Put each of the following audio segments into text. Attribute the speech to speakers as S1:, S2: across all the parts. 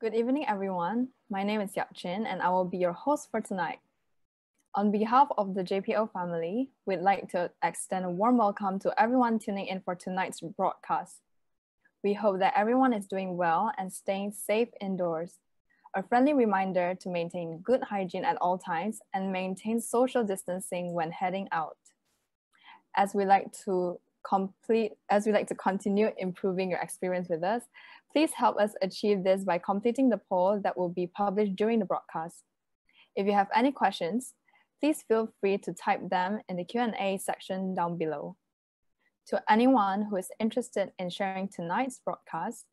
S1: Good evening, everyone. My name is Chin, and I will be your host for tonight. On behalf of the JPO family, we'd like to extend a warm welcome to everyone tuning in for tonight's broadcast. We hope that everyone is doing well and staying safe indoors. A friendly reminder to maintain good hygiene at all times and maintain social distancing when heading out. As we like to continue improving your experience with us, please help us achieve this by completing the poll that will be published during the broadcast. If you have any questions, please feel free to type them in the Q&A section down below. To anyone who is interested in sharing tonight's broadcast,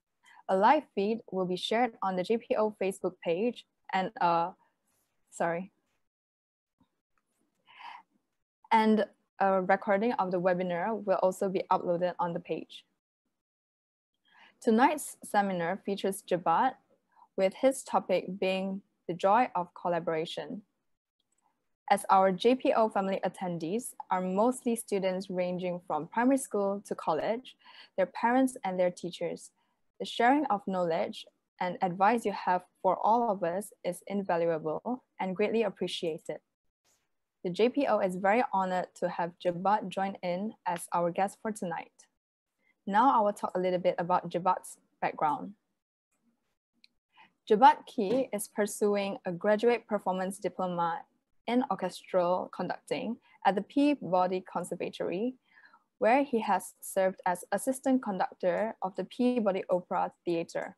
S1: a live feed will be shared on the JPO Facebook page and a recording of the webinar will also be uploaded on the page. Tonight's seminar features Jebat, with his topic being the joy of collaboration. As our JPO family attendees are mostly students ranging from primary school to college, their parents and their teachers, the sharing of knowledge and advice you have for all of us is invaluable and greatly appreciated. The JPO is very honored to have Jebat join in as our guest for tonight. Now I will talk a little bit about Jebat's background. Jebat Kee is pursuing a graduate performance diploma in orchestral conducting at the Peabody Conservatory, where he has served as assistant conductor of the Peabody Opera Theatre.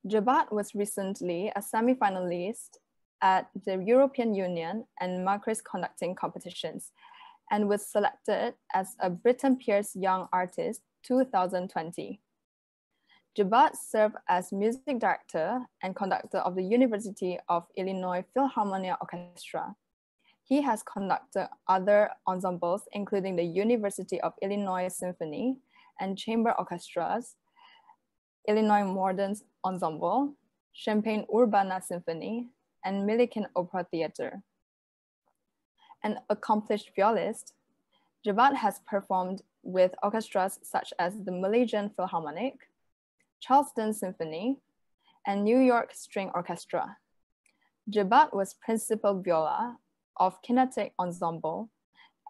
S1: Jebat was recently a semi-finalist at the European Union and Marquis conducting competitions and was selected as a Britten Pearce Young Artist 2020. Jebat served as music director and conductor of the University of Illinois Philharmonic Orchestra. He has conducted other ensembles, including the University of Illinois Symphony and Chamber Orchestras, Illinois Modern Ensemble, Champaign Urbana Symphony, and Millikan Opera Theatre. An accomplished violist, Jebat has performed with orchestras such as the Malaysian Philharmonic, Charleston Symphony, and New York String Orchestra. Jebat was principal viola of KINETIC Ensemble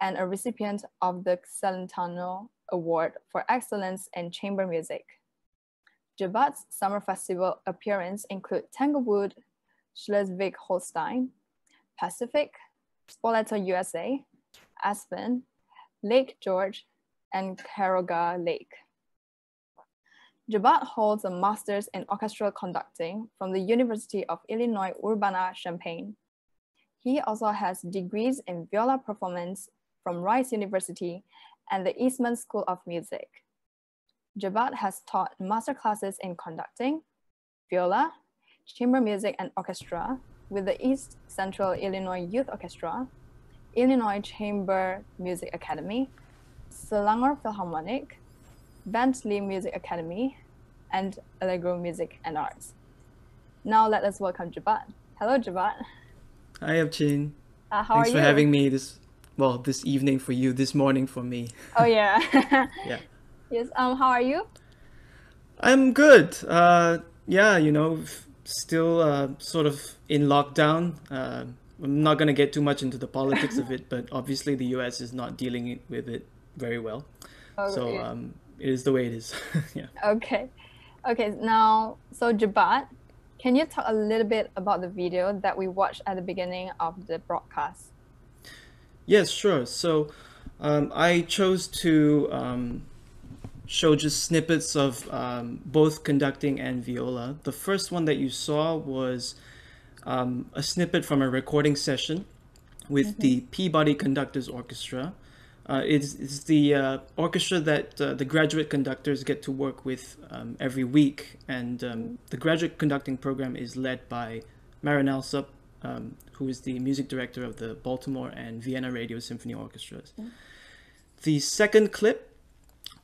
S1: and a recipient of the Celentano Award for Excellence in Chamber Music. Jebat's summer festival appearances include Tanglewood, Schleswig-Holstein, Pacific, Spoleto, USA, Aspen, Lake George, and Caroga Lake. Jebat holds a master's in orchestral conducting from the University of Illinois Urbana-Champaign. He also has degrees in viola performance from Rice University and the Eastman School of Music. Jebat has taught masterclasses in conducting, viola, chamber music and orchestra with the East Central Illinois Youth Orchestra, Illinois Chamber Music Academy, Selangor Philharmonic, Bentley Music Academy, and Allegro Music and Arts. Now let us welcome Jebat. Hello, Jebat.
S2: Hi, Abchin.
S1: How
S2: Thanks
S1: are you?
S2: for having me this evening for you, this morning for me.
S1: Oh yeah.
S2: Yeah.
S1: Yes. How are you?
S2: I'm good. Still sort of in lockdown. I'm not gonna get too much into the politics of it, but obviously the US is not dealing with it very well.
S1: Oh,
S2: So
S1: yeah.
S2: it is the way it is. Yeah.
S1: Okay. Now, so Jebat, can you talk a little bit about the video that we watched at the beginning of the broadcast?
S2: Yes, sure. So I chose to show just snippets of both conducting and viola. The first one that you saw was a snippet from a recording session with the Peabody Conductors Orchestra. It's the orchestra that the graduate conductors get to work with every week. And the graduate conducting program is led by Marin Alsop, who is the music director of the Baltimore and Vienna Radio Symphony Orchestras. The second clip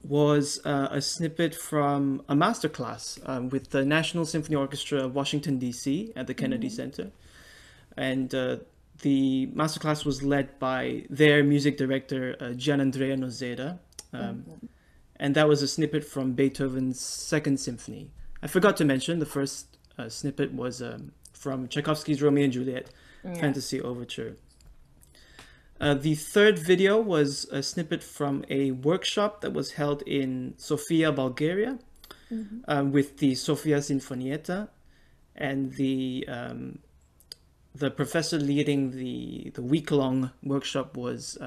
S2: was a snippet from a masterclass with the National Symphony Orchestra of Washington, D.C. at the Kennedy Center. And the masterclass was led by their music director, Gianandrea Nozeda. And that was a snippet from Beethoven's Second Symphony. I forgot to mention the first snippet was from Tchaikovsky's Romeo and Juliet Fantasy Overture. The third video was a snippet from a workshop that was held in Sofia, Bulgaria, with the Sofia Sinfonietta, and the professor leading the week-long workshop was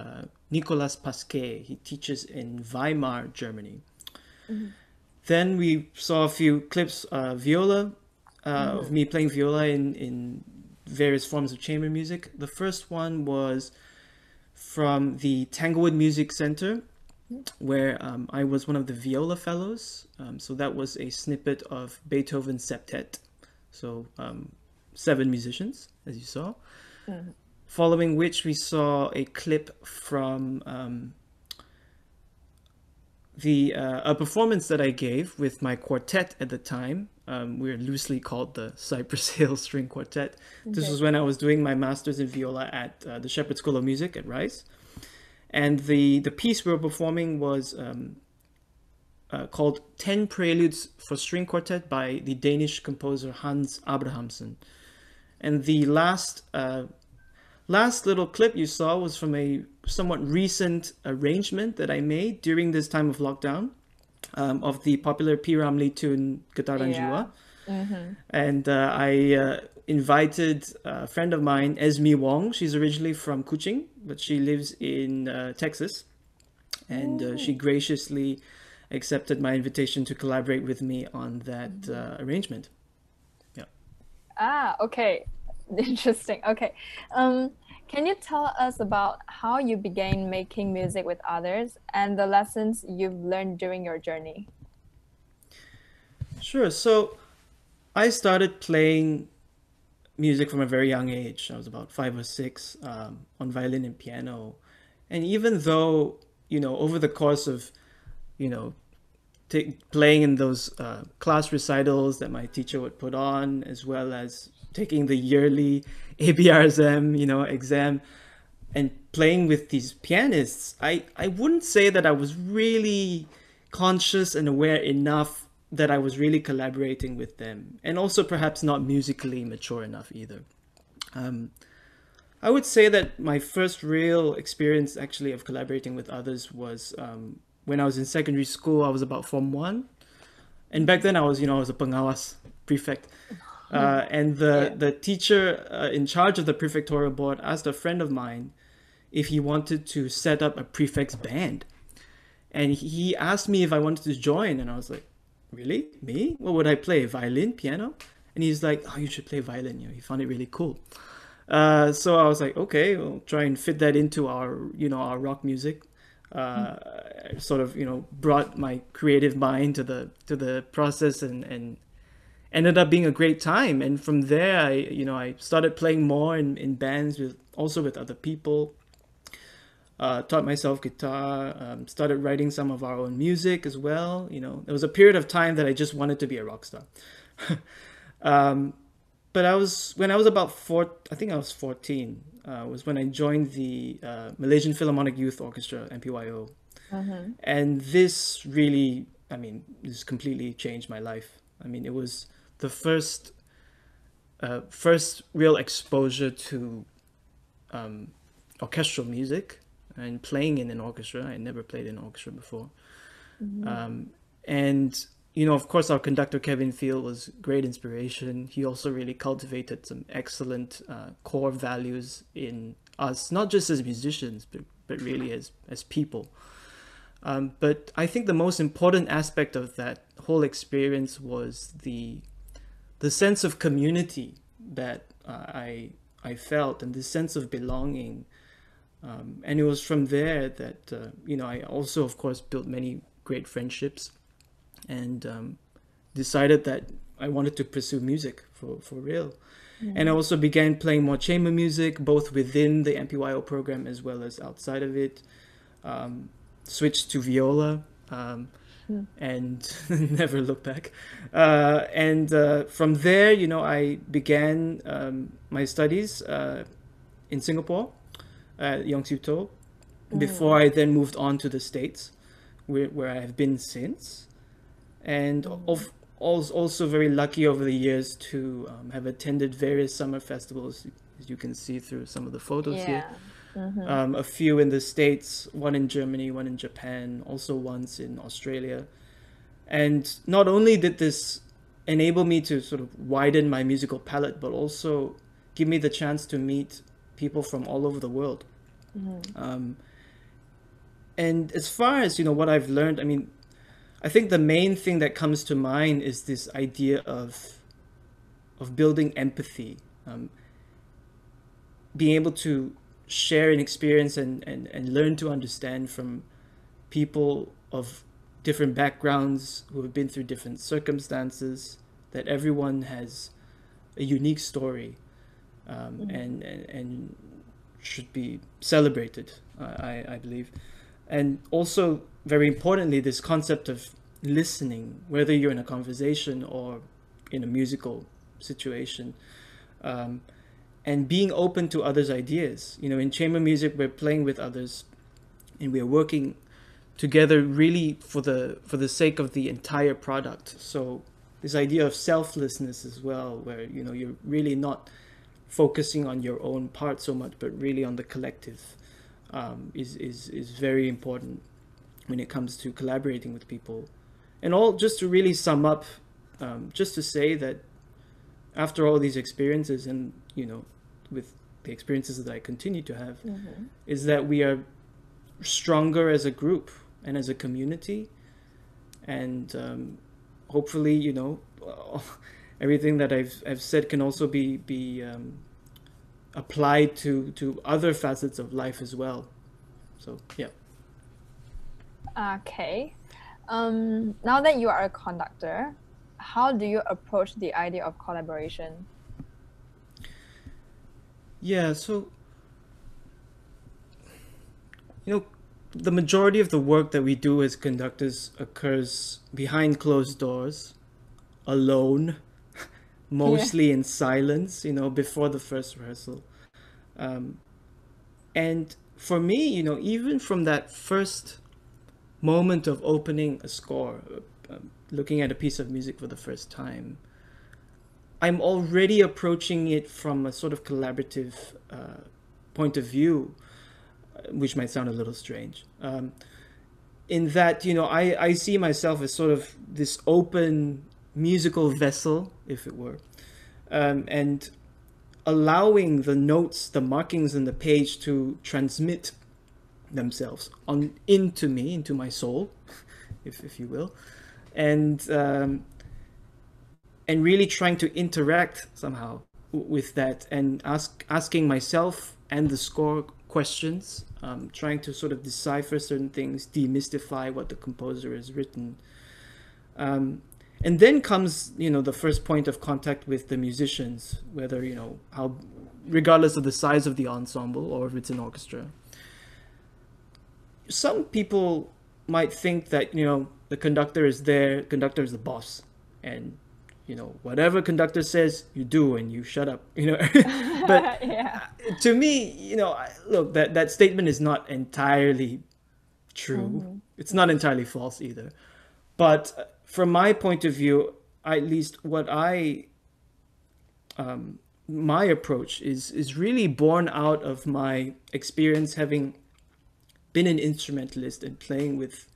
S2: Nicolas Pasquet. He teaches in Weimar, Germany. Then we saw a few clips of viola, of me playing viola in various forms of chamber music. The first one was from the Tanglewood Music Center, where I was one of the viola fellows. So that was a snippet of Beethoven's septet. So 7 musicians, as you saw. Following which we saw a clip from a performance that I gave with my quartet at the time. We were loosely called the Cypress Hill String Quartet. This was when I was doing my master's in viola at the Shepherd School of Music at Rice. And the piece we were performing was called 10 Preludes for String Quartet by the Danish composer Hans Abrahamsen. And the last little clip you saw was from a somewhat recent arrangement that I made during this time of lockdown of the popular P. Ramlee tune Getaran Jiwa. And I invited a friend of mine, Esme Wong. She's originally from Kuching, but she lives in Texas. And she graciously accepted my invitation to collaborate with me on that arrangement. Yeah.
S1: Ah, okay. Interesting. Okay. Can you tell us about how you began making music with others and the lessons you've learned during your journey?
S2: Sure. So I started playing music from a very young age. I was about 5 or 6 on violin and piano. And even though, over the course of, playing in those class recitals that my teacher would put on, as well as taking the yearly ABRSM, exam, and playing with these pianists, I wouldn't say that I was really conscious and aware enough that I was really collaborating with them, and also perhaps not musically mature enough either. I would say that my first real experience actually of collaborating with others was when I was in secondary school. I was about Form 1. And back then I was a pengawas prefect. And the teacher in charge of the prefectorial board asked a friend of mine if he wanted to set up a prefect's band. And he asked me if I wanted to join. And I was like, really? Me? What would I play? Violin? Piano? And he's like, oh, you should play violin. He found it really cool. So I was like, okay, we'll try and fit that into our rock music. Sort of, brought my creative mind to the process and ended up being a great time. And from there, I started playing more in bands with other people. Taught myself guitar, started writing some of our own music as well. There was a period of time that I just wanted to be a rock star. But when I was about I think I was 14, was when I joined the Malaysian Philharmonic Youth Orchestra, MPYO. And this really, this completely changed my life. It was the first real exposure to orchestral music and playing in an orchestra. I never played in an orchestra before. And of course, our conductor, Kevin Field, was great inspiration. He also really cultivated some excellent core values in us, not just as musicians, but really as people. But I think the most important aspect of that whole experience was the sense of community that I felt, and the sense of belonging. And it was from there that, I also, of course, built many great friendships, and decided that I wanted to pursue music for real. And I also began playing more chamber music, both within the MPYO program as well as outside of it. Switched to viola and never looked back. And from there, I began my studies in Singapore at Yong Siu To, before I then moved on to the States, where I have been since. And also very lucky over the years to have attended various summer festivals, as you can see through some of the photos here. A few in the States, one in Germany, one in Japan, also once in Australia. And not only did this enable me to sort of widen my musical palette, but also give me the chance to meet people from all over the world. And as far as, what I've learned, I think the main thing that comes to mind is this idea of building empathy, being able to share an experience and learn to understand from people of different backgrounds who have been through different circumstances, that everyone has a unique story, and should be celebrated, I believe. And also, very importantly, this concept of listening, whether you're in a conversation or in a musical situation, and being open to others' ideas. You know, in chamber music, we're playing with others, and we're working together really for the sake of the entire product. So this idea of selflessness as well, where, you know, you're really not focusing on your own part so much, but really on the collective, is very important when it comes to collaborating with people. And all, just to really sum up, just to say that after all these experiences, and, you know, with the experiences that I continue to have, is that we are stronger as a group and as a community. And hopefully, you know, everything that I've said can also be applied to other facets of life as well. So yeah.
S1: Okay. Now that you are a conductor, how do you approach the idea of collaboration?
S2: Yeah, so, you know, the majority of the work that we do as conductors occurs behind closed doors, alone, mostly in silence, you know, before the first rehearsal. And for me, you know, even from that first moment of opening a score, looking at a piece of music for the first time, I'm already approaching it from a sort of collaborative point of view, which might sound a little strange. In that, you know, I see myself as sort of this open musical vessel, if it were, and allowing the notes, the markings in the page to transmit themselves on into me, into my soul, if you will, and really trying to interact somehow with that, and asking myself and the score questions, trying to sort of decipher certain things, demystify what the composer has written. And then comes, you know, the first point of contact with the musicians, whether, you know, how, regardless of the size of the ensemble or if it's an orchestra. Some people might think that, you know, the conductor is there, conductor is the boss, and, you know, whatever conductor says, you do, and you shut up, you know. But to me, you know, look, that statement is not entirely true. It's not entirely false either. But from my point of view, at least what my approach is really born out of my experience having been an instrumentalist and playing with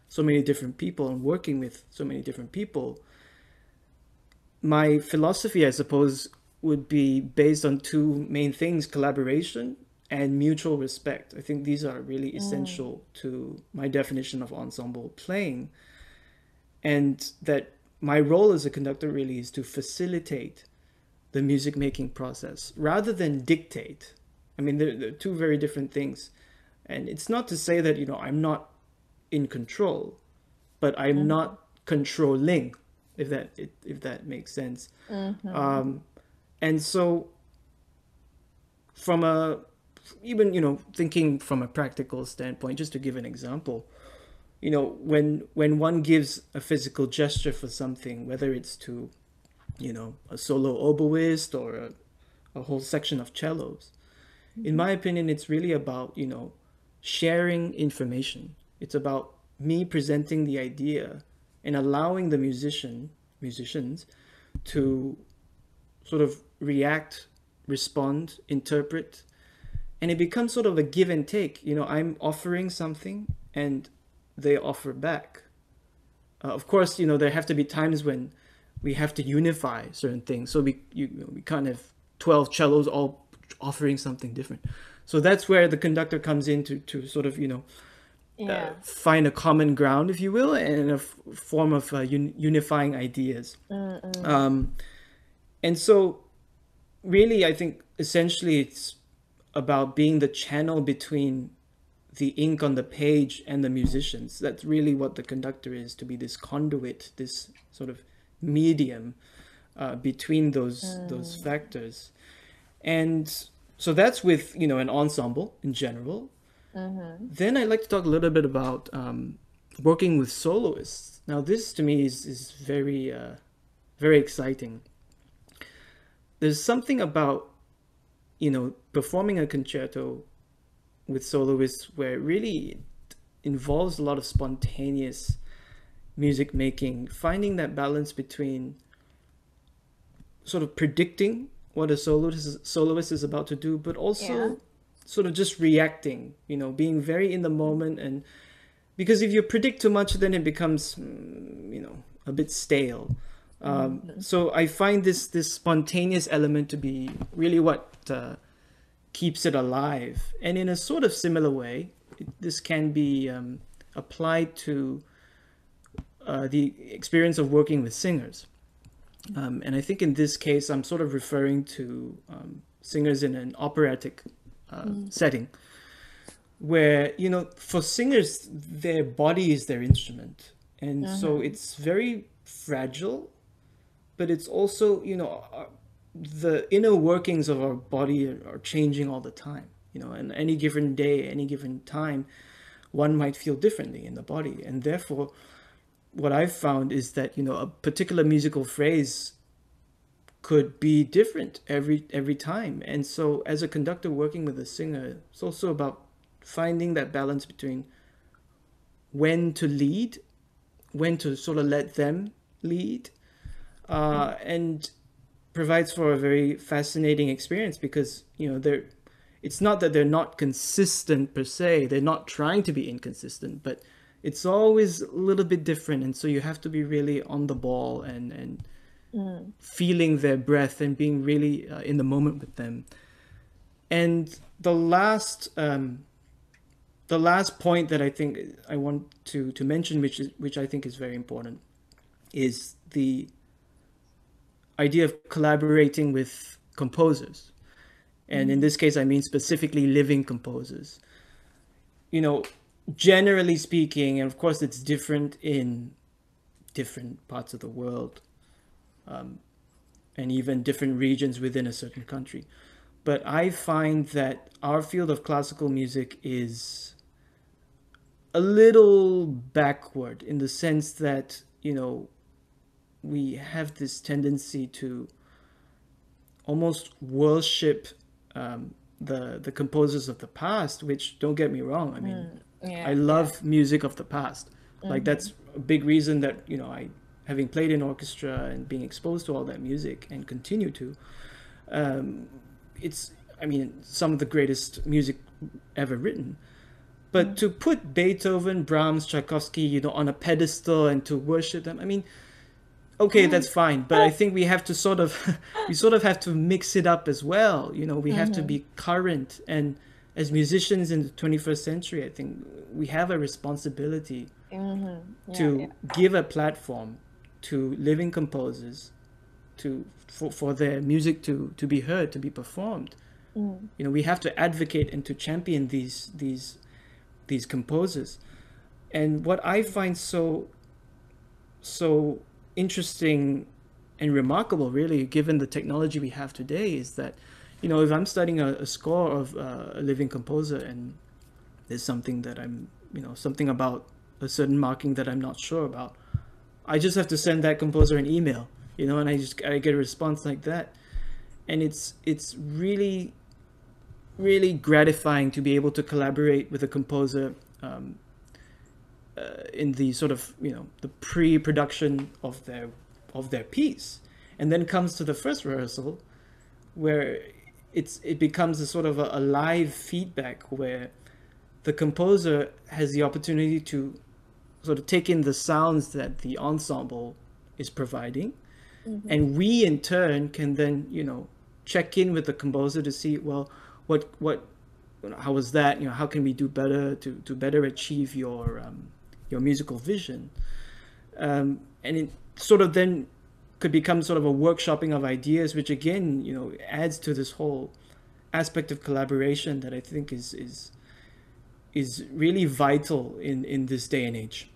S2: so many different people and working with so many different people. My philosophy, I suppose, would be based on two main things: collaboration and mutual respect. I think these are really essential to my definition of ensemble playing. And that my role as a conductor really is to facilitate the music making process rather than dictate. I mean, they're two very different things. And it's not to say that, you know, I'm not in control, but I'm not controlling, if that makes sense. And so from even, you know, thinking from a practical standpoint, just to give an example, you know, when one gives a physical gesture for something, whether it's to, you know, a solo oboist or a whole section of cellos, in my opinion, it's really about, you know, sharing information. It's about me presenting the idea and allowing the musicians to sort of react, respond, interpret, and it becomes sort of a give and take. You know, I'm offering something and they offer back. Of course, you know, there have to be times when we have to unify certain things. So we can't have 12 cellos all offering something different. So that's where the conductor comes in to sort of, you know, find a common ground, if you will, and a form of unifying ideas. And so really, I think essentially it's about being the channel between the ink on the page and the musicians. That's really what the conductor is, to be this conduit, this sort of medium between those factors. And so that's with, you know, an ensemble in general. Then I'd like to talk a little bit about working with soloists. Now, this to me is very, very exciting. There's something about, performing a concerto with soloists where it really involves a lot of spontaneous music making, finding that balance between sort of predicting what a soloist is about to do, but also sort of just reacting, being very in the moment. And because if you predict too much, then it becomes, a bit stale. So I find this spontaneous element to be really what keeps it alive. And in a sort of similar way, this can be applied to the experience of working with singers. And I think in this case, I'm sort of referring to singers in an operatic setting, where, for singers, their body is their instrument. And so it's very fragile, but it's also, the inner workings of our body are changing all the time. And any given day, any given time, one might feel differently in the body. And therefore, what I've found is that, a particular musical phrase could be different every time. And so as a conductor working with a singer, it's also about finding that balance between when to lead, when to sort of let them lead, and provides for a very fascinating experience because, it's not that they're not consistent per se, they're not trying to be inconsistent, but it's always a little bit different. And so you have to be really on the ball and feeling their breath and being really in the moment with them. And the last point that I think I want to mention, which I think is very important, is the idea of collaborating with composers. And in this case, I mean specifically living composers. Generally speaking, and of course it's different in different parts of the world, and even different regions within a certain country. But I find that our field of classical music is a little backward in the sense that, we have this tendency to almost worship the composers of the past, which, don't get me wrong, I mean, I love music of the past. Like, that's a big reason that, I, having played in orchestra and being exposed to all that music and continue to, it's, I mean, some of the greatest music ever written. But to put Beethoven, Brahms, Tchaikovsky, on a pedestal and to worship them, I mean, okay, that's fine. But I think we have to sort of have to mix it up as well. We have to be current. And as musicians in the 21st century, I think we have a responsibility to give a platform to living composers, for their music to be heard, to be performed. We have to advocate and to champion these composers. And what I find so interesting and remarkable, really, given the technology we have today, is that, if I'm studying a score of a living composer and there's something that I'm, something about a certain marking that I'm not sure about, I just have to send that composer an email, and I get a response like that. And it's really, really gratifying to be able to collaborate with a composer in the sort of, the pre-production of their piece, and then comes to the first rehearsal where it becomes a sort of a live feedback where the composer has the opportunity to sort of take in the sounds that the ensemble is providing, and we in turn can then, check in with the composer to see, well, what how was that, how can we do better to better achieve your musical vision, and it sort of then could become sort of a workshopping of ideas, which again, adds to this whole aspect of collaboration that I think is really vital in this day and age.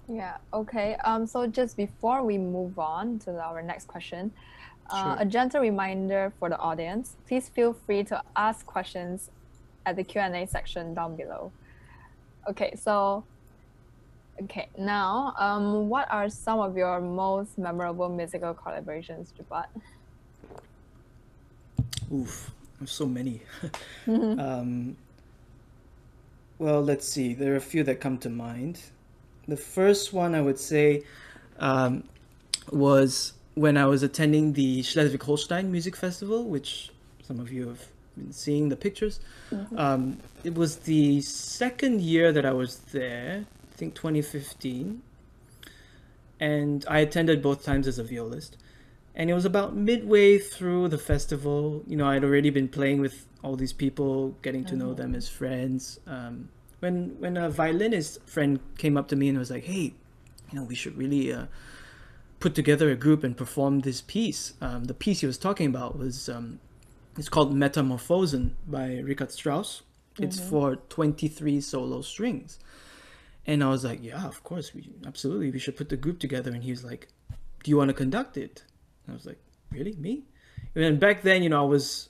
S1: Yeah. Okay. So just before we move on to our next question,
S2: Sure.
S1: A gentle reminder for the audience, please feel free to ask questions at the Q&A section down below. Okay, now, what are some of your most memorable musical collaborations, Jebat?
S2: Oof, there's so many. Well, let's see. There are a few that come to mind. The first one I would say was when I was attending the Schleswig-Holstein Music Festival, which some of you have been seeing the pictures. It was the second year that I was there, I think 2015. And I attended both times as a violist. And it was about midway through the festival. You know, I'd already been playing with all these people, getting to know them as friends. When a violinist friend came up to me and was like, "Hey, you know, we should really put together a group and perform this piece." The piece he was talking about was it's called Metamorphosen by Richard Strauss. It's for 23 solo strings. And I was like, "Yeah, of course, absolutely, we should put the group together." And he was like, "Do you want to conduct it?" I was like, "Really, me?" And back then, you know, I was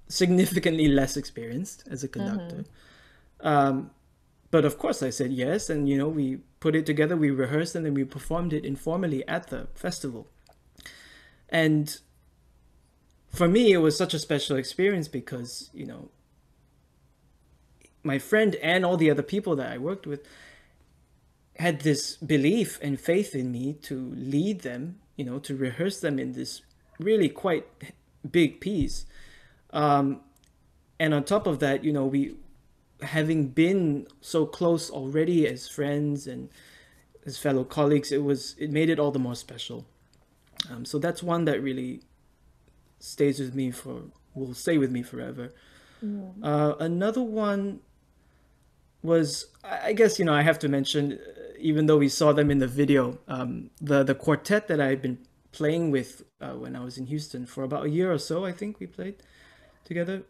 S2: significantly less experienced as a conductor. But of course I said yes. And, you know, we put it together, we rehearsed, and then we performed it informally at the festival. And for me, it was such a special experience because, you know, my friend and all the other people that I worked with had this belief and faith in me to lead them, you know, to rehearse them in this really quite big piece. And on top of that, you know, we, having been so close already as friends and as fellow colleagues, it made it all the more special. So that's one that really will stay with me forever. Another one was, I guess, you know, I have to mention, even though we saw them in the video, the quartet that I had been playing with when I was in Houston for about a year or so. I think we played together.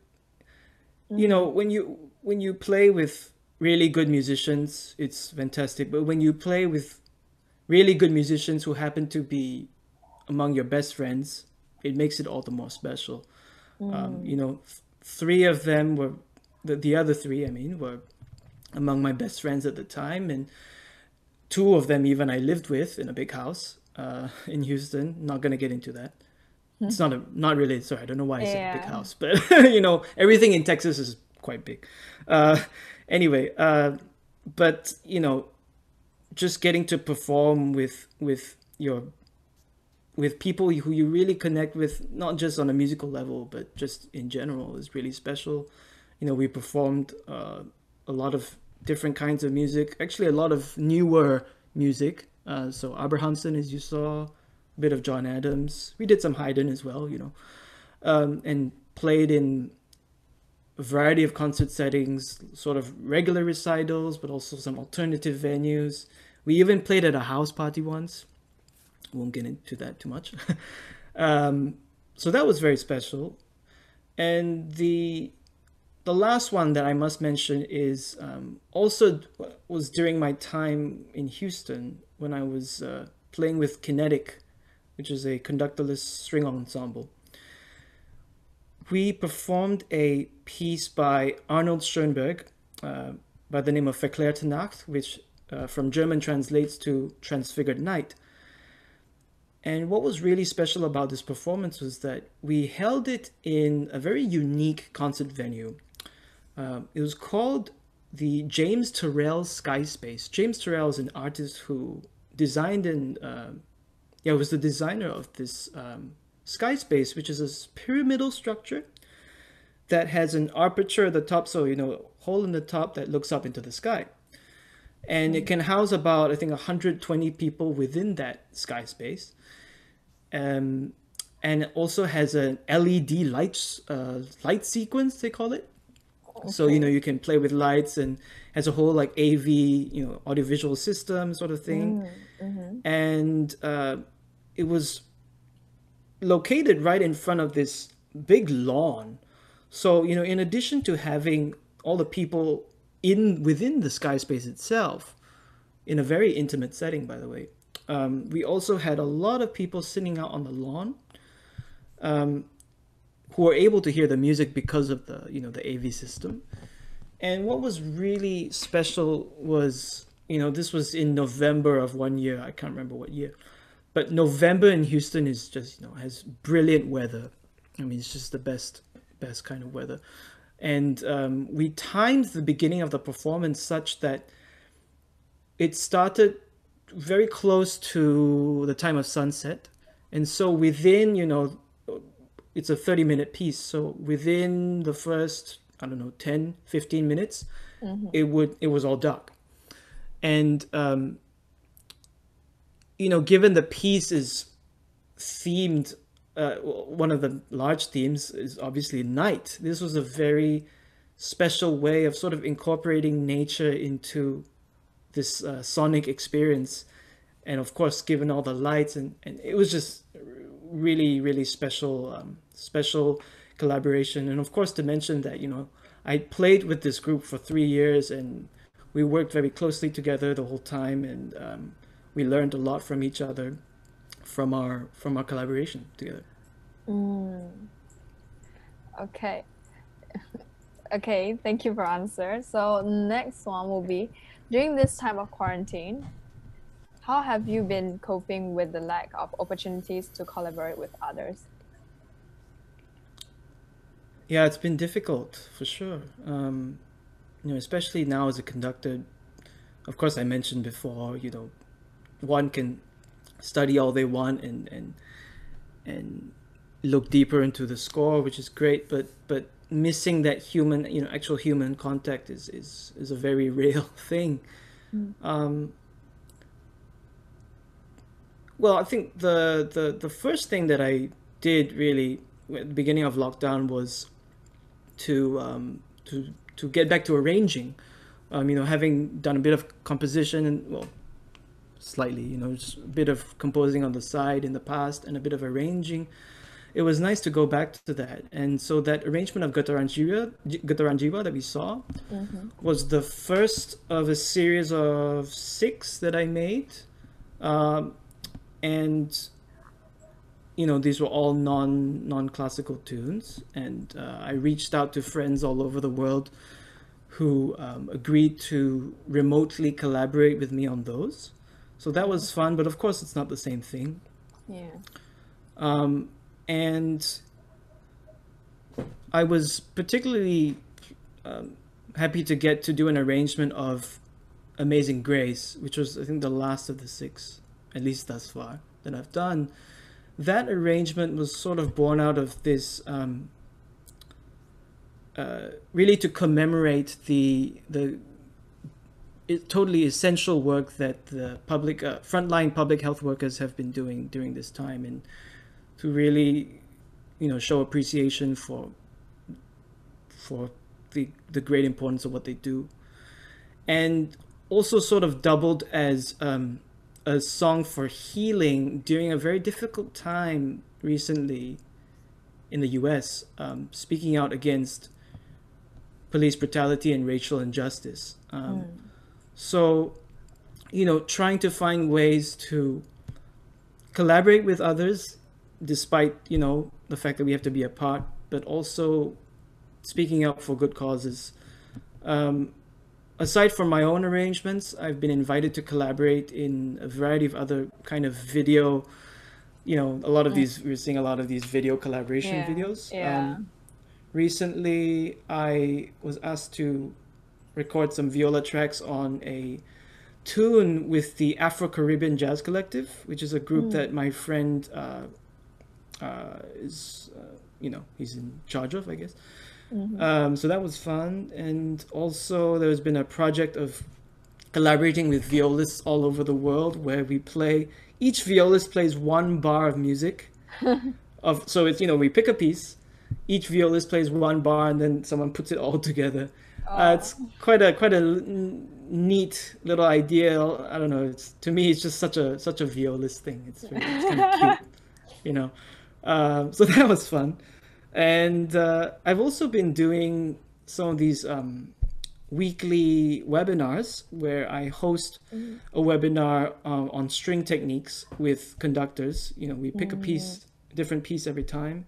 S2: You know, when you play with really good musicians, it's fantastic. But when you play with really good musicians who happen to be among your best friends, it makes it all the more special. You know, three of them were, the other three, I mean, were among my best friends at the time. And two of them even I lived with in a big house in Houston. Not going to get into that. It's not really, sorry, I don't know why I said big house, but you know, everything in Texas is quite big. Anyway, but you know, just getting to perform with people who you really connect with, not just on a musical level, but just in general, is really special. You know, we performed a lot of different kinds of music, actually a lot of newer music. So Abrahamson, as you saw, a bit of John Adams. We did some Haydn as well, you know, and played in a variety of concert settings, sort of regular recitals, but also some alternative venues. We even played at a house party once. Won't get into that too much. So that was very special. And the last one that I must mention is also was during my time in Houston when I was playing with KINETIC, which is a conductorless string ensemble. We performed a piece by Arnold Schoenberg by the name of Verklärte Nacht, which from German translates to Transfigured Night. And what was really special about this performance was that we held it in a very unique concert venue. It was called the James Turrell Sky Space. James Turrell is an artist who designed and was the designer of this sky space, which is a pyramidal structure that has an aperture at the top, so, you know, hole in the top that looks up into the sky. And it can house about, I think, 120 people within that sky space. And it also has an LED light sequence, they call it. Okay. So, you know, you can play with lights, and has a whole like AV, you know, audiovisual system sort of thing. And it was located right in front of this big lawn. So, you know, in addition to having all the people within the sky space itself, in a very intimate setting, by the way, we also had a lot of people sitting out on the lawn. who were able to hear the music because of the the AV system. And what was really special was, this was in November of one year. I can't remember what year, but November in Houston is just, has brilliant weather. I mean, it's just the best kind of weather. And we timed the beginning of the performance such that it started very close to the time of sunset. And so within, it's a 30-minute piece. So within the first, I don't know, 10, 15 minutes, it was all dark. And, given the piece is themed, one of the large themes is obviously night. This was a very special way of sort of incorporating nature into this sonic experience. And of course, given all the lights, and it was just really, really special, special collaboration. And of course, to mention that, I played with this group for 3 years, and we worked very closely together the whole time, and we learned a lot from each other from our collaboration together.
S1: Okay. Okay, thank you for answer. So next one will be, during this time of quarantine, how have you been coping with the lack of opportunities to collaborate with others?
S2: Yeah, it's been difficult for sure. Especially now as a conductor. Of course, I mentioned before, one can study all they want and look deeper into the score, which is great, but missing that human, actual human contact is a very real thing. Well, I think the first thing that I did really at the beginning of lockdown was to get back to arranging. Having done a bit of composition and, well, slightly, just a bit of composing on the side in the past and a bit of arranging. It was nice to go back to that. And so that arrangement of Gataranjiva that we saw was the first of a series of 6 that I made. And these were all non-classical tunes, and I reached out to friends all over the world who agreed to remotely collaborate with me on those. So that was fun, but of course it's not the same thing.
S1: Yeah.
S2: And I was particularly happy to get to do an arrangement of Amazing Grace, which was, I think, the last of the 6, at least thus far, that I've done. That arrangement was sort of born out of this, really to commemorate the totally essential work that the public, frontline public health workers have been doing during this time, and to really, show appreciation for the great importance of what they do, and also sort of doubled as a song for healing during a very difficult time recently in the US, speaking out against police brutality and racial injustice. So, trying to find ways to collaborate with others, despite, the fact that we have to be apart, but also speaking out for good causes. Aside from my own arrangements, I've been invited to collaborate in a variety of other kind of video, a lot of these, we're seeing a lot of these video collaboration videos.
S1: Yeah.
S2: Recently, I was asked to record some viola tracks on a tune with the Afro-Caribbean Jazz Collective, which is a group that my friend is, he's in charge of, I guess. So that was fun. And also there's been a project of collaborating with violists all over the world where we play, each violist plays 1 bar of music. So it's, we pick a piece, each violist plays 1 bar, and then someone puts it all together. It's quite a neat little idea. I don't know. To me, it's just such a violist thing. It's kind of cute, So that was fun. And I've also been doing some of these weekly webinars where I host a webinar on string techniques with conductors. We pick a piece different piece every time.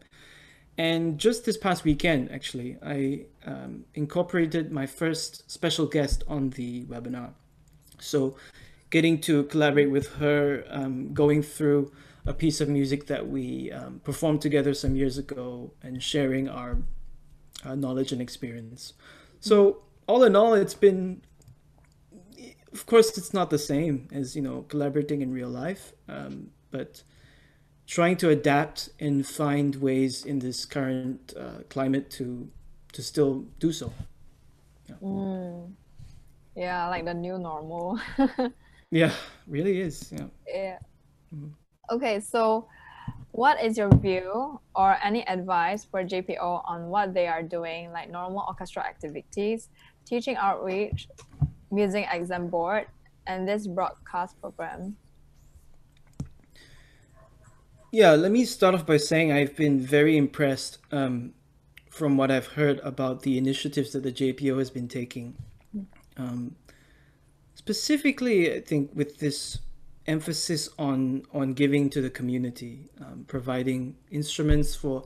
S2: And just this past weekend, actually, I incorporated my first special guest on the webinar. So getting to collaborate with her, going through a piece of music that we performed together some years ago and sharing our knowledge and experience. So all in all, it's been, of course, it's not the same as, collaborating in real life, but trying to adapt and find ways in this current climate to still do so.
S1: Yeah, like the new normal.
S2: Yeah, really is. Yeah.
S1: Yeah. Okay, so what is your view or any advice for JPO on what they are doing, like normal orchestra activities, teaching outreach, music exam board, and this broadcast program?
S2: Yeah, let me start off by saying I've been very impressed from what I've heard about the initiatives that the JPO has been taking. Specifically, I think with this emphasis on giving to the community, providing instruments for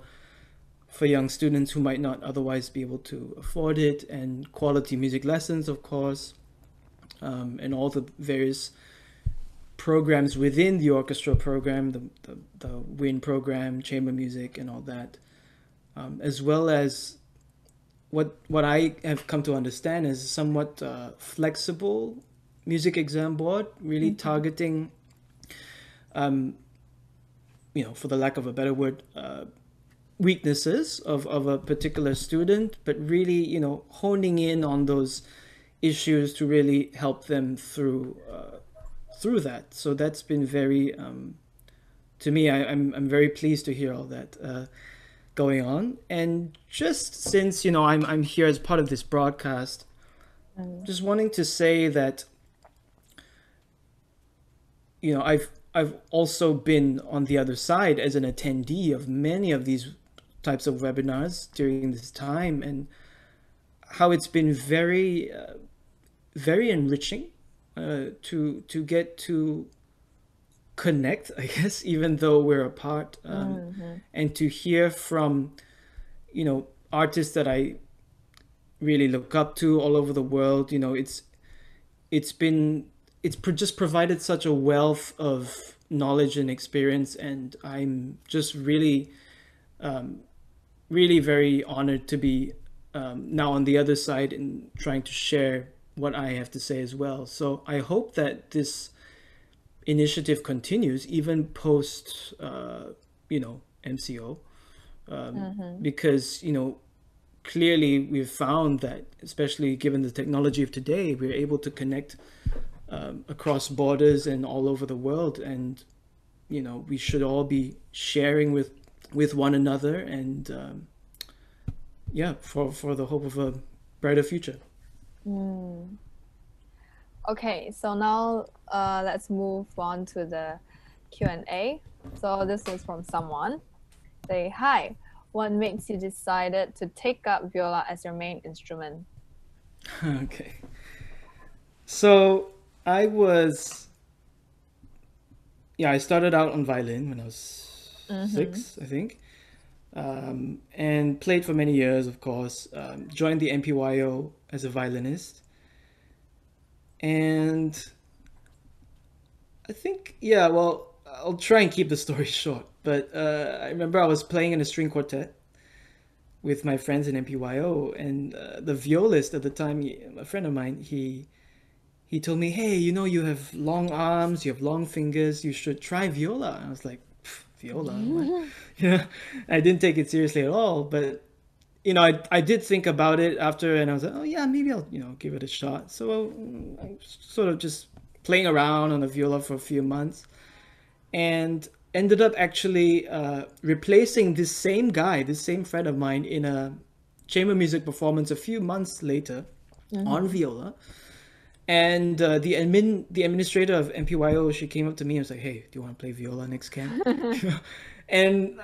S2: young students who might not otherwise be able to afford it, and quality music lessons, of course, and all the various programs within the orchestra program, the WIN program, chamber music, and all that, as well as what I have come to understand is somewhat flexible music exam board, really targeting, for the lack of a better word, weaknesses of a particular student, but really, honing in on those issues to really help them through that. So that's been very, to me, I'm very pleased to hear all that going on. And just since, I'm here as part of this broadcast, just wanting to say that, I've also been on the other side as an attendee of many of these types of webinars during this time, and how it's been very, very enriching to get to connect, I guess, even though we're apart, and to hear from, artists that I really look up to all over the world. It's just provided such a wealth of knowledge and experience, and I'm just really, really very honored to be now on the other side and trying to share what I have to say as well. So I hope that this initiative continues even post, MCO, because, clearly we've found that, especially given the technology of today, we're able to connect across borders and all over the world, and we should all be sharing with one another, and for the hope of a brighter future.
S1: Okay, so now let's move on to the Q&A. So this is from someone. Say, hi, what makes you decided to take up viola as your main instrument?
S2: Okay, so I started out on violin when I was 6, I think, and played for many years, of course. Joined the MPYO as a violinist, and I think, I'll try and keep the story short, but I remember I was playing in a string quartet with my friends in MPYO, and the violist at the time, a friend of mine, he told me, hey, you have long arms, you have long fingers, you should try viola. And I was like, viola? What? I didn't take it seriously at all. But, I did think about it after, and I was like, oh yeah, maybe I'll, give it a shot. So I was sort of just playing around on the viola for a few months, and ended up actually replacing this same friend of mine in a chamber music performance a few months later on viola. And the administrator of MPYO, she came up to me and was like, hey, do you want to play viola next camp? And,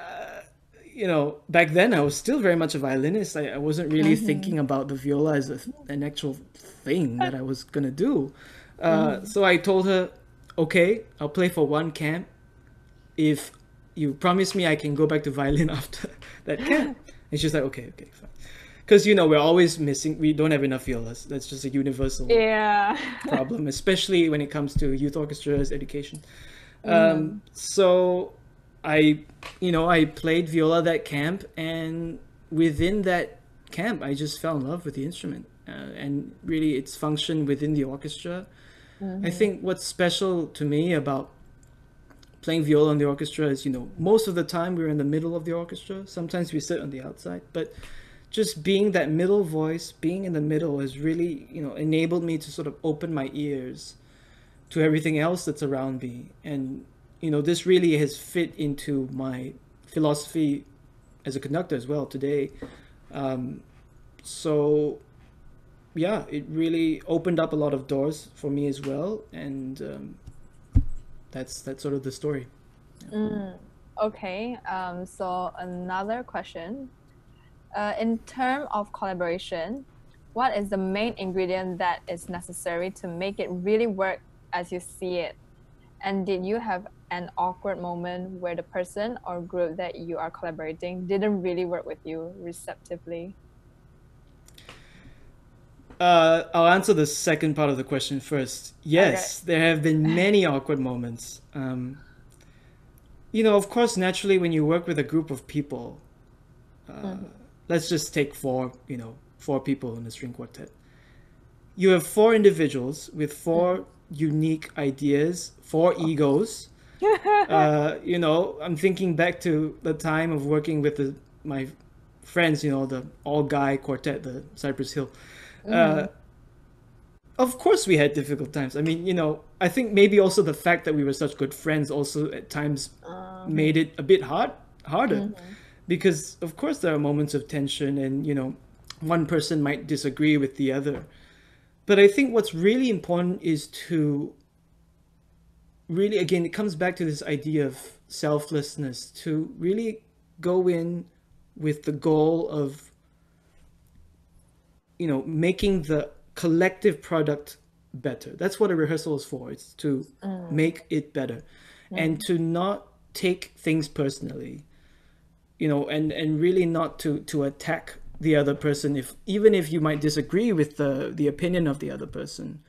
S2: back then I was still very much a violinist. I wasn't really thinking about the viola as an actual thing that I was going to do. So I told her, okay, I'll play for one camp. If you promise me I can go back to violin after that camp. And she's like, okay, fine. Because, we're always missing, we don't have enough violas. That's just a universal
S1: Yeah.
S2: problem, especially when it comes to youth orchestras, education.
S1: Mm.
S2: So I played viola that camp, and within that camp, I just fell in love with the instrument. And really its function within the orchestra. I think what's special to me about playing viola in the orchestra is, most of the time we're in the middle of the orchestra. Sometimes we sit on the outside, but just being that middle voice, being in the middle has really, enabled me to sort of open my ears to everything else that's around me. And, this really has fit into my philosophy as a conductor as well today. So yeah, it really opened up a lot of doors for me as well. And that's sort of the story.
S1: Okay, so another question. In terms of collaboration, what is the main ingredient that is necessary to make it really work as you see it? And did you have an awkward moment where the person or group that you are collaborating didn't really work with you receptively?
S2: I'll answer the second part of the question first. Yes, there have been many awkward moments. Of course, naturally, when you work with a group of people, let's just take four people in the string quartet. You have four individuals with four unique ideas, four egos. I'm thinking back to the time of working with my friends, the all-guy quartet, the Cypress Hill. Of course we had difficult times. I mean, I think maybe also the fact that we were such good friends also at times made it a bit harder. Because of course there are moments of tension and, one person might disagree with the other. But I think what's really important is to really, again, it comes back to this idea of selflessness, to really go in with the goal of, making the collective product better. That's what a rehearsal is for. It's to make it better and to not take things personally, and really not to attack the other person, even if you might disagree with the opinion of the other person.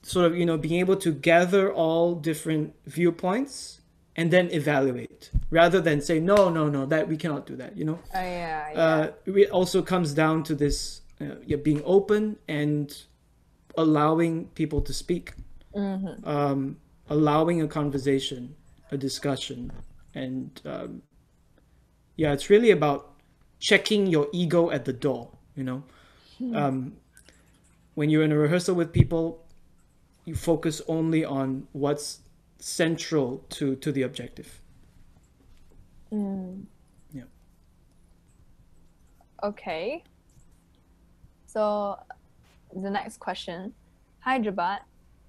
S2: Sort of, being able to gather all different viewpoints and then evaluate rather than say, no, that we cannot do that,
S1: Yeah.
S2: It also comes down to this, being open and allowing people to speak, allowing a conversation, a discussion. And it's really about checking your ego at the door, when you're in a rehearsal with people, you focus only on what's central to the objective. Yeah.
S1: Okay. So the next question. Hi, Jebat.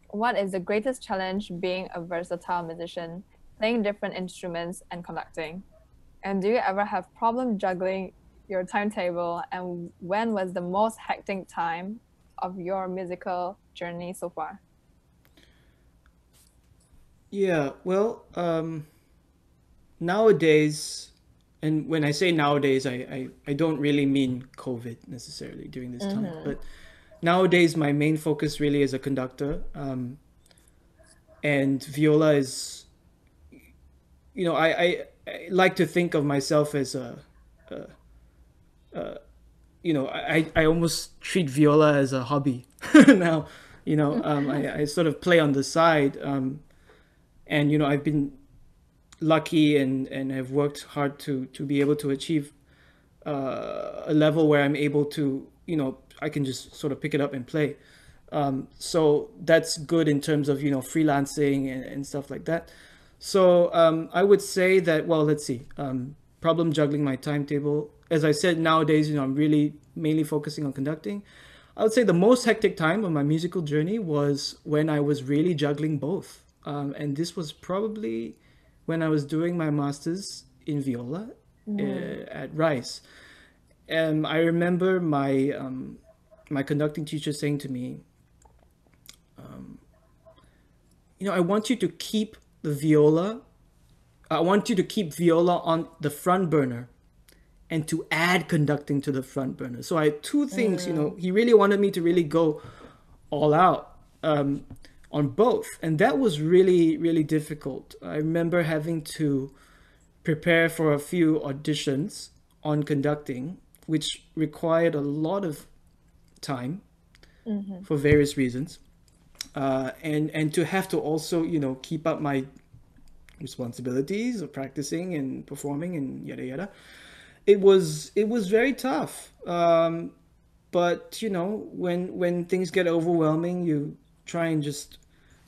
S1: What is the greatest challenge being a versatile musician, playing different instruments and conducting? And do you ever have problem juggling your timetable? And when was the most hectic time of your musical journey so far?
S2: Yeah, well, nowadays, and when I say nowadays, I don't really mean COVID necessarily during this time, but nowadays my main focus really is a conductor, and viola is, I like to think of myself as I almost treat viola as a hobby now. I sort of play on the side, and I've been lucky and have worked hard to be able to achieve a level where I'm able to, I can just sort of pick it up and play. So that's good in terms of, freelancing and stuff like that. So I would say that, well, let's see, problem juggling my timetable. As I said, nowadays, I'm really mainly focusing on conducting. I would say the most hectic time of my musical journey was when I was really juggling both. And this was probably when I was doing my master's in viola at Rice. I remember my conducting teacher saying to me, I want you to keep the viola I want you to keep viola on the front burner and to add conducting to the front burner. So I had two things, he really wanted me to really go all out on both. And that was really, really difficult. I remember having to prepare for a few auditions on conducting, which required a lot of time for various reasons. And to have to also, keep up my responsibilities of practicing and performing and yada yada. It was very tough. But when things get overwhelming, you try and just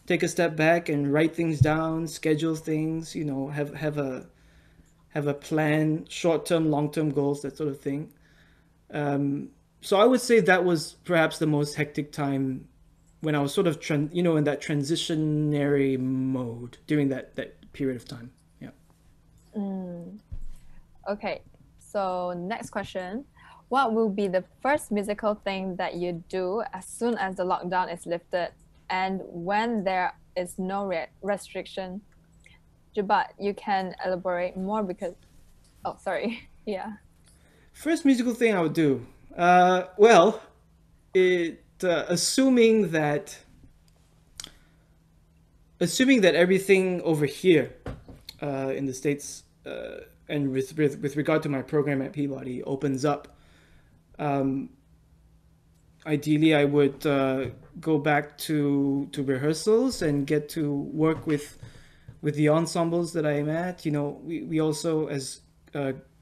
S2: take a step back and write things down, schedule things, have a plan, short-term, long-term goals, that sort of thing. So I would say that was perhaps the most hectic time when I was sort of in that transitionary mode during that period of time. Yeah.
S1: Okay, so next question. What will be the first musical thing that you do as soon as the lockdown is lifted and when there is no restriction? Jebat, you can elaborate more because... Oh, sorry. Yeah.
S2: First musical thing I would do. Assuming that everything over here in the States and with regard to my program at Peabody opens up, ideally I would go back to rehearsals and get to work with the ensembles that I am at. We also, as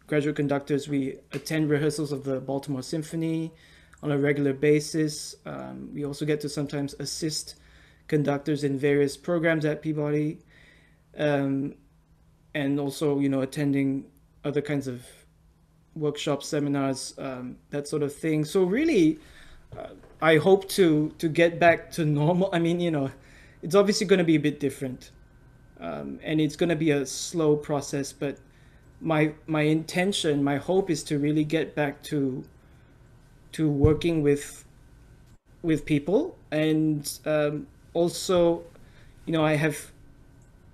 S2: graduate conductors, we attend rehearsals of the Baltimore Symphony on a regular basis. We also get to sometimes assist conductors in various programs at Peabody, and also attending other kinds of workshops, seminars, that sort of thing. So really, I hope to get back to normal. I mean, it's obviously going to be a bit different, and it's going to be a slow process, but my intention, my hope is to really get back to working with people, and also, I have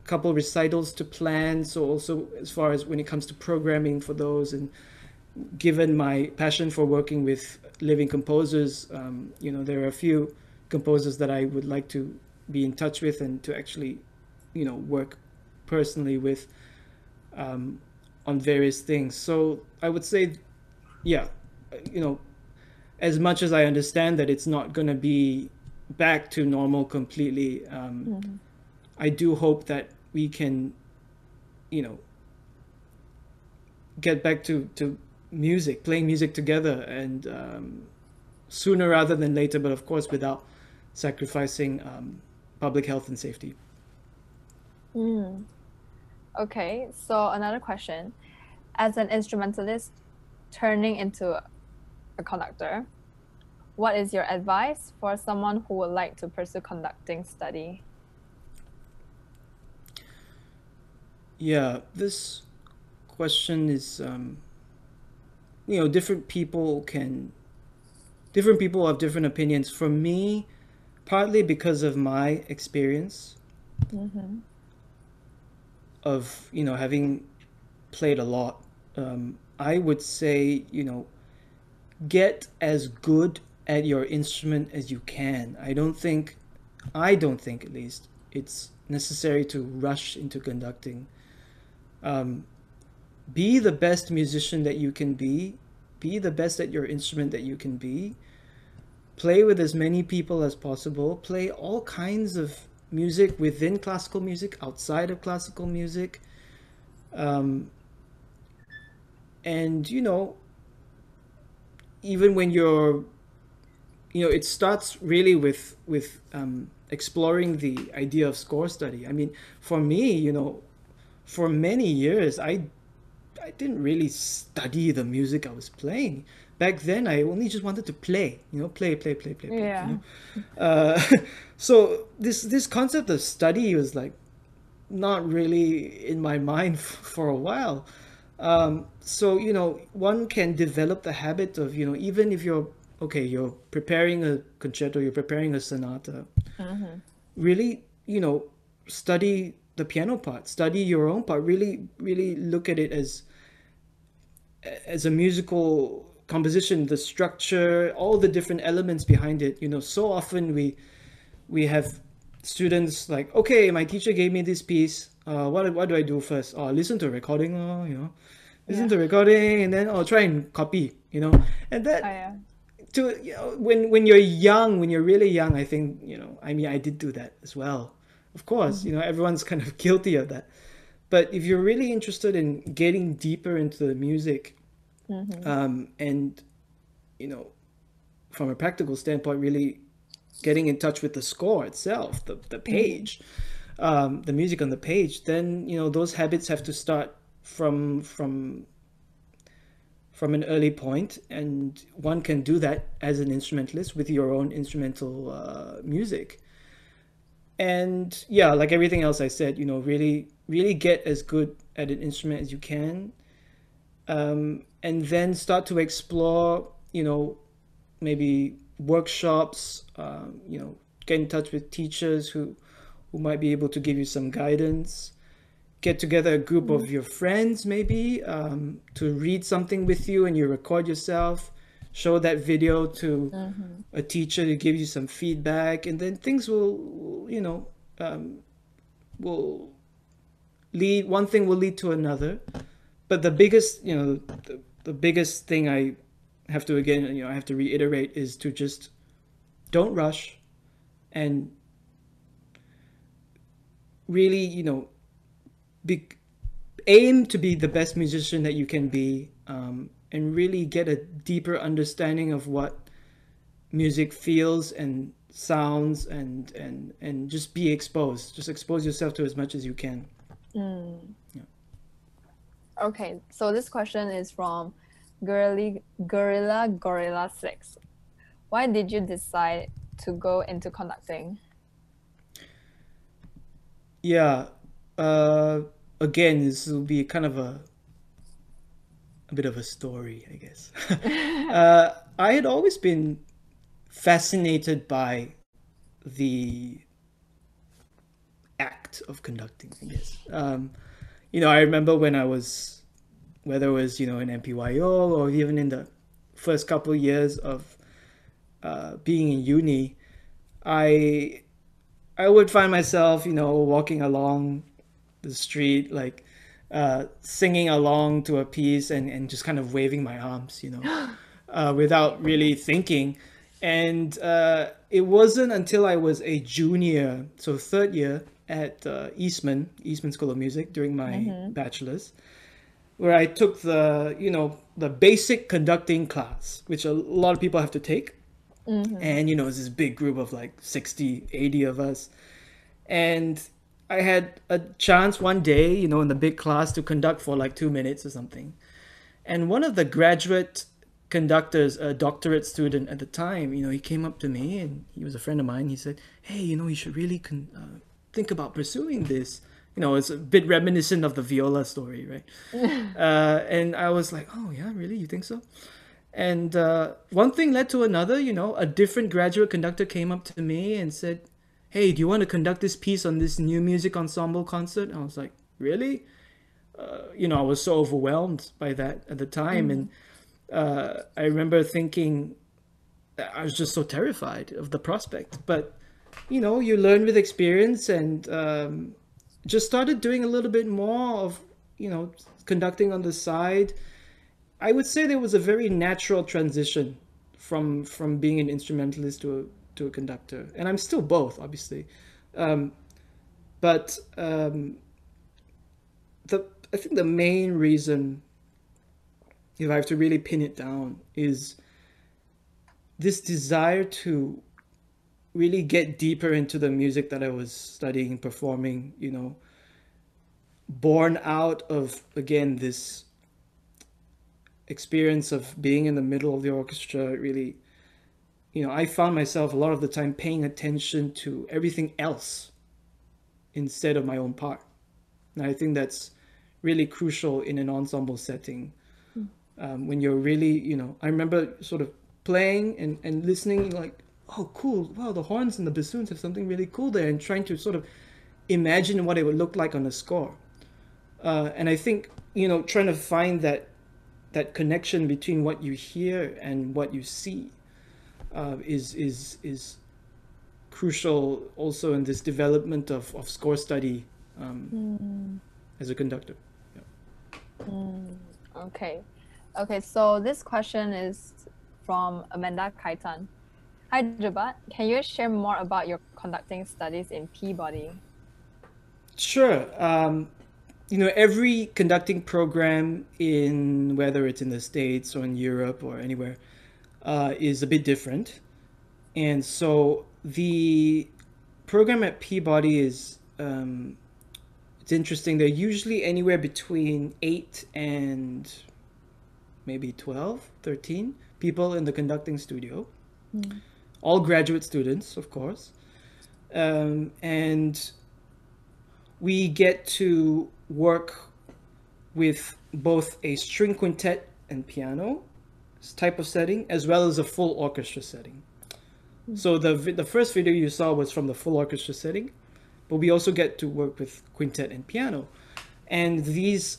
S2: a couple recitals to plan. So also, as far as when it comes to programming for those, and given my passion for working with living composers, there are a few composers that I would like to be in touch with and to actually, work personally with on various things. So I would say, yeah, as much as I understand that it's not going to be back to normal completely, I do hope that we can, get back to music, playing music together, and sooner rather than later, but of course without sacrificing public health and safety.
S1: Okay, so another question. As an instrumentalist turning into a conductor, what is your advice for someone who would like to pursue conducting study?
S2: Yeah, this question is, different people have different opinions. For me, partly because of my experience of, having played a lot, I would say, get as good at your instrument as you can. I don't think at least it's necessary to rush into conducting. Be the best musician that you can be the best at your instrument that you can be, play with as many people as possible, play all kinds of music within classical music, outside of classical music, and even when you're, it starts really with exploring the idea of score study. I mean, for me, for many years, I didn't really study the music I was playing. Back then, I only just wanted to play, play.
S1: Yeah.
S2: So this concept of study was like not really in my mind for a while. So, one can develop the habit of, even if you're preparing a concerto, you're preparing a sonata, really, study the piano part, study your own part, really look at it as a musical composition, the structure, all the different elements behind it. So often we have students like, okay, my teacher gave me this piece, what do I do first? Listen to a recording, listen to a recording, and then try and copy, and that when you're young, when you're really young, I think, I did do that as well, of course. Everyone's kind of guilty of that. But if you're really interested in getting deeper into the music, and from a practical standpoint, really getting in touch with the score itself, the page, the music on the page, then those habits have to start from an early point, and one can do that as an instrumentalist with your own instrumental music. And yeah, like everything else I said, really get as good at an instrument as you can, and then start to explore, maybe workshops, get in touch with teachers who might be able to give you some guidance. Get together a group of your friends, maybe, to read something with you, and you record yourself, show that video to a teacher to give you some feedback, and then things will lead, one thing will lead to another. But the biggest, the biggest thing I have to, again, I have to reiterate, is to just don't rush, and really, aim to be the best musician that you can be, and really get a deeper understanding of what music feels and sounds, and just be exposed. Just expose yourself to as much as you can. Yeah.
S1: Okay, so this question is from Gorilla 6. Why did you decide to go into conducting?
S2: Yeah, again, this will be kind of a bit of a story, I guess. I had always been fascinated by the act of conducting, I guess. I remember when I was, whether it was, in MPYO or even in the first couple of years of being in uni, I would find myself, walking along the street, like singing along to a piece, and just kind of waving my arms, without really thinking. And it wasn't until I was a junior, so third year at Eastman School of Music during my bachelor's, where I took the basic conducting class, which a lot of people have to take. And, it's this big group of like 60, 80 of us. And I had a chance one day, in the big class, to conduct for like 2 minutes or something. And one of the graduate conductors, a doctorate student at the time, he came up to me, and he was a friend of mine. He said, hey, you should really think about pursuing this. It's a bit reminiscent of the viola story, right? And I was like, oh yeah, really? You think so? And one thing led to another. A different graduate conductor came up to me and said, hey, do you want to conduct this piece on this new music ensemble concert? And I was like, really? I was so overwhelmed by that at the time. And I remember thinking, I was just so terrified of the prospect. But, you learn with experience, and just started doing a little bit more of, conducting on the side. I would say there was a very natural transition from being an instrumentalist to a conductor, and I'm still both, obviously. But I think the main reason, if I have to really pin it down, is this desire to really get deeper into the music that I was studying, performing, born out of, again, this experience of being in the middle of the orchestra. Really, I found myself a lot of the time paying attention to everything else instead of my own part. And I think that's really crucial in an ensemble setting. When you're really, I remember sort of playing and listening, like, oh, cool, wow, the horns and the bassoons have something really cool there, and trying to sort of imagine what it would look like on a score. And I think, trying to find that connection between what you hear and what you see is crucial also in this development of score study as a conductor.
S1: Okay. Okay, so this question is from Amanda Kaitan. Hi, Jebat. Can you share more about your conducting studies in Peabody?
S2: Sure. Every conducting program in whether it's in the States or in Europe or anywhere is a bit different. And so the program at Peabody is it's interesting. They're usually anywhere between 8 and maybe 12, 13 people in the conducting studio. All graduate students, of course. And we get to work with both a string quintet and piano type of setting, as well as a full orchestra setting. So the first video you saw was from the full orchestra setting, but we also get to work with quintet and piano. And these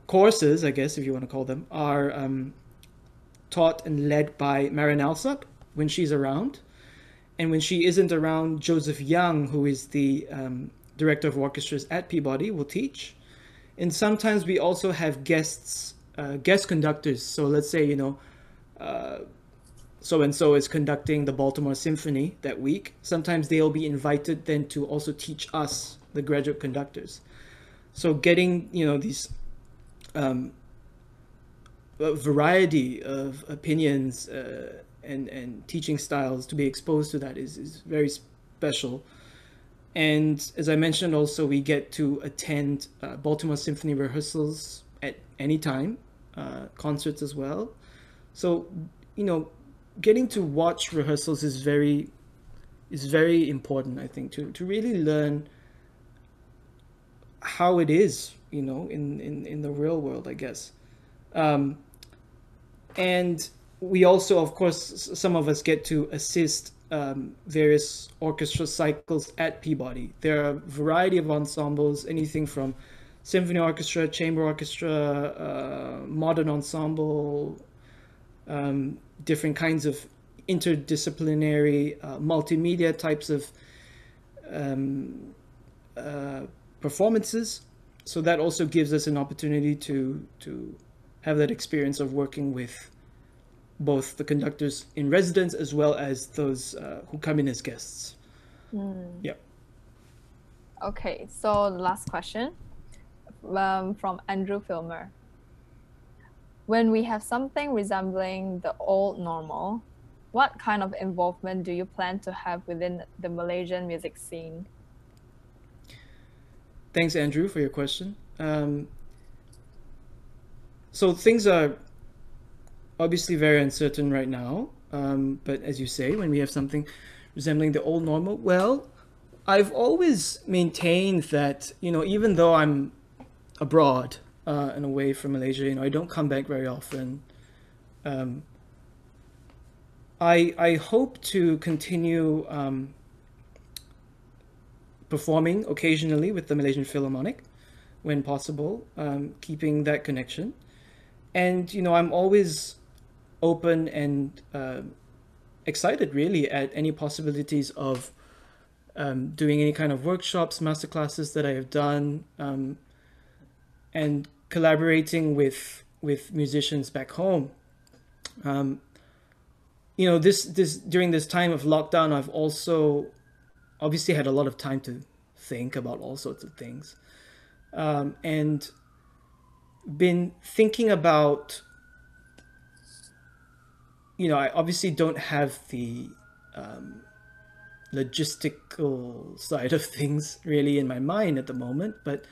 S2: courses, I guess, if you want to call them, are taught and led by Marin Alsop when she's around. And when she isn't around, Joseph Young, who is the director of orchestras at Peabody, will teach. And sometimes we also have guest conductors. So let's say, so-and-so is conducting the Baltimore Symphony that week. Sometimes they'll be invited then to also teach us, the graduate conductors. So getting, these a variety of opinions and teaching styles to be exposed to that is very special. And as I mentioned, also we get to attend Baltimore Symphony rehearsals at any time, concerts as well. So, getting to watch rehearsals is very important, I think, to really learn how it is, in the real world, I guess. And we also, of course, some of us get to assist various orchestra cycles at Peabody. There are a variety of ensembles, anything from symphony orchestra, chamber orchestra, modern ensemble, different kinds of interdisciplinary, multimedia types of performances. So that also gives us an opportunity to have that experience of working with both the conductors in residence as well as those who come in as guests. Yeah.
S1: Okay, so the last question from Andrew Filmer. When we have something resembling the old normal, what kind of involvement do you plan to have within the Malaysian music scene?
S2: Thanks, Andrew, for your question. So things are obviously very uncertain right now. But as you say, when we have something resembling the old normal, well, I've always maintained that, even though I'm abroad and away from Malaysia, I don't come back very often. I hope to continue performing occasionally with the Malaysian Philharmonic when possible, keeping that connection. And, I'm always open and excited really at any possibilities of doing any kind of workshops, masterclasses that I have done, and collaborating with musicians back home. This during this time of lockdown, I've also obviously had a lot of time to think about all sorts of things, and been thinking about, I obviously don't have the logistical side of things really in my mind at the moment, but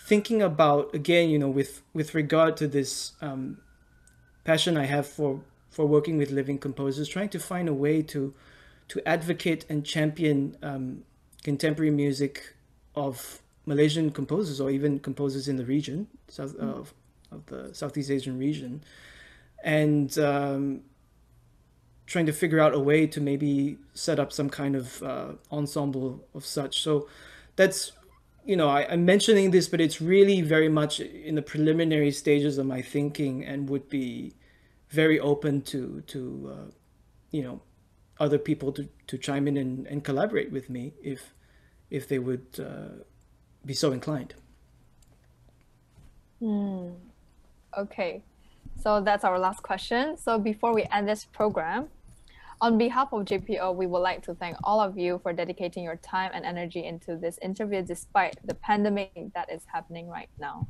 S2: thinking about, again, with regard to this passion I have for working with living composers, trying to find a way to advocate and champion contemporary music of Malaysian composers or even composers in the region, of the Southeast Asian region, and trying to figure out a way to maybe set up some kind of ensemble of such. So that's I'm mentioning this, but it's really very much in the preliminary stages of my thinking, and would be very open to other people to chime in and collaborate with me if they would be so inclined.
S1: Okay, so that's our last question. So before we end this program, on behalf of JPO, we would like to thank all of you for dedicating your time and energy into this interview despite the pandemic that is happening right now.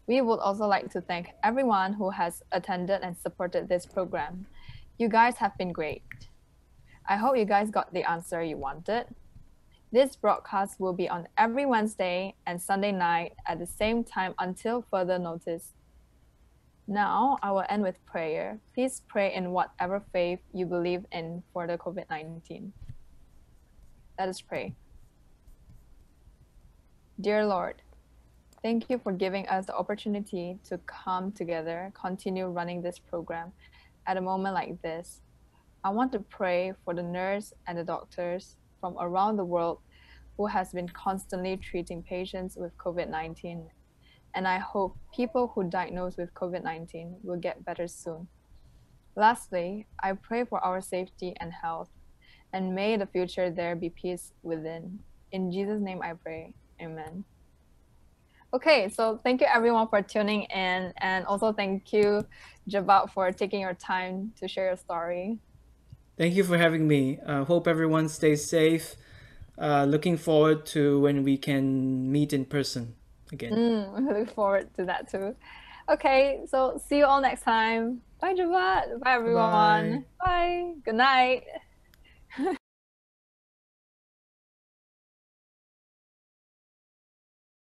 S1: We would also like to thank everyone who has attended and supported this program. You guys have been great. I hope you guys got the answer you wanted. This broadcast will be on every Wednesday and Sunday night at the same time until further notice. Now, I will end with prayer. Please pray in whatever faith you believe in for the COVID-19. Let us pray. Dear Lord, thank you for giving us the opportunity to come together, continue running this program at a moment like this. I want to pray for the nurse and the doctors from around the world who has been constantly treating patients with COVID-19. And I hope people who diagnosed with COVID-19 will get better soon. Lastly, I pray for our safety and health, and may the future there be peace within. In Jesus' name I pray, amen. Okay, so thank you everyone for tuning in, and also thank you, Jebat, for taking your time to share your story.
S2: Thank you for having me. Hope everyone stays safe. Looking forward to when we can meet in person again.
S1: I look forward to that too. Okay, so see you all next time. Bye, Jebat. Bye, everyone.
S2: Bye.
S1: Bye. Good night.